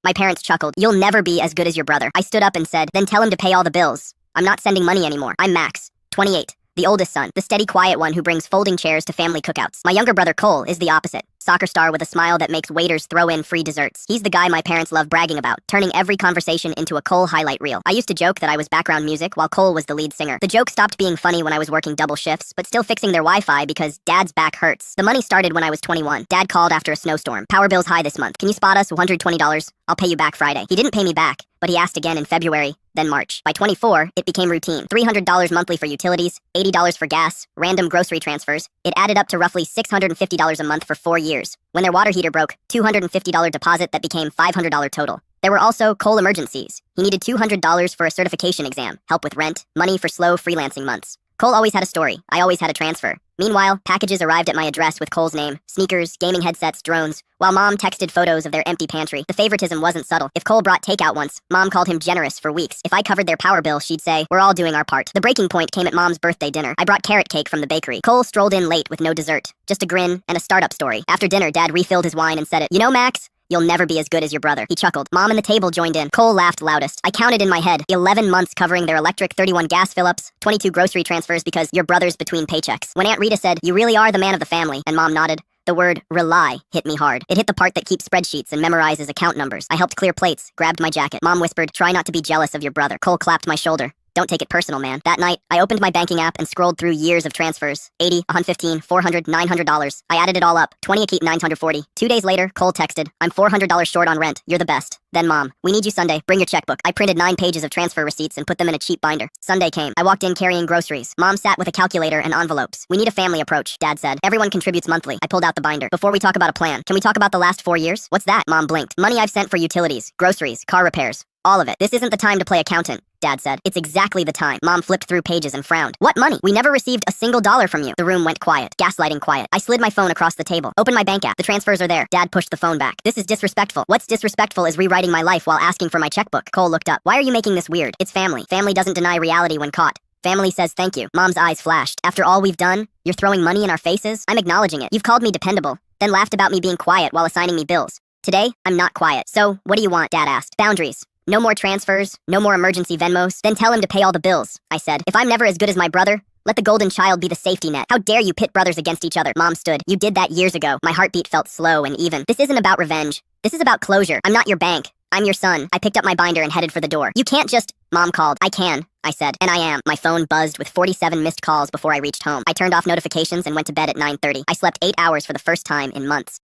My parents chuckled. You'll never be as good as your brother. I stood up and said, then tell him to pay all the bills. I'm not sending money anymore. I'm Max, 28. The oldest son, the steady, quiet one who brings folding chairs to family cookouts. My younger brother, Cole, is the opposite. Soccer star with a smile that makes waiters throw in free desserts. He's the guy my parents love bragging about, turning every conversation into a Cole highlight reel. I used to joke that I was background music while Cole was the lead singer. The joke stopped being funny when I was working double shifts, but still fixing their Wi-Fi because Dad's back hurts. The money started when I was 21. Dad called after a snowstorm. Power bill's high this month. Can you spot us $120? I'll pay you back Friday. He didn't pay me back, but he asked again in February, then March. By 24, it became routine. $300 monthly for utilities, $80 for gas, random grocery transfers. It added up to roughly $650 a month for 4 years. When their water heater broke, $250 deposit that became $500 total. There were also Cole emergencies. He needed $200 for a certification exam, help with rent, money for slow freelancing months. Cole always had a story. I always had a transfer. Meanwhile, packages arrived at my address with Cole's name, sneakers, gaming headsets, drones, while Mom texted photos of their empty pantry. The favoritism wasn't subtle. If Cole brought takeout once, Mom called him generous for weeks. If I covered their power bill, she'd say, we're all doing our part. The breaking point came at Mom's birthday dinner. I brought carrot cake from the bakery. Cole strolled in late with no dessert, just a grin and a startup story. After dinner, Dad refilled his wine and said it. You know, Max, you'll never be as good as your brother. He chuckled. Mom and the table joined in. Cole laughed loudest. I counted in my head, 11 months covering their electric, 31 gas fill-ups, 22 grocery transfers because your brother's between paychecks. When Aunt Rita said, you really are the man of the family, and Mom nodded, the word rely hit me hard. It hit the part that keeps spreadsheets and memorizes account numbers. I helped clear plates, grabbed my jacket. Mom whispered, try not to be jealous of your brother. Cole clapped my shoulder. Don't take it personal, man. That night, I opened my banking app and scrolled through years of transfers. 80, 115, 400, $900. I added it all up. 20 a keep, 940. 2 days later, Cole texted, I'm $400 short on rent. You're the best. Then Mom, we need you Sunday. Bring your checkbook. I printed 9 pages of transfer receipts and put them in a cheap binder. Sunday came. I walked in carrying groceries. Mom sat with a calculator and envelopes. We need a family approach, Dad said. Everyone contributes monthly. I pulled out the binder. Before we talk about a plan, can we talk about the last 4 years? What's that? Mom blinked. Money I've sent for utilities, groceries, car repairs. All of it. This isn't the time to play accountant, Dad said. It's exactly the time. Mom flipped through pages and frowned. What money? We never received a single dollar from you. The room went quiet. Gaslighting quiet. I slid my phone across the table. Open my bank app. The transfers are there. Dad pushed the phone back. This is disrespectful. What's disrespectful is rewriting my life while asking for my checkbook. Cole looked up. Why are you making this weird? It's family. Family doesn't deny reality when caught. Family says thank you. Mom's eyes flashed. After all we've done, you're throwing money in our faces? I'm acknowledging it. You've called me dependable, then laughed about me being quiet while assigning me bills. Today, I'm not quiet. So, what do you want? Dad asked. Boundaries. No more transfers, no more emergency Venmos, then tell him to pay all the bills, I said. If I'm never as good as my brother, let the golden child be the safety net. How dare you pit brothers against each other? Mom stood. You did that years ago. My heartbeat felt slow and even. This isn't about revenge. This is about closure. I'm not your bank. I'm your son. I picked up my binder and headed for the door. You can't just... Mom called. I can, I said. And I am. My phone buzzed with 47 missed calls before I reached home. I turned off notifications and went to bed at 9:30. I slept 8 hours for the first time in months.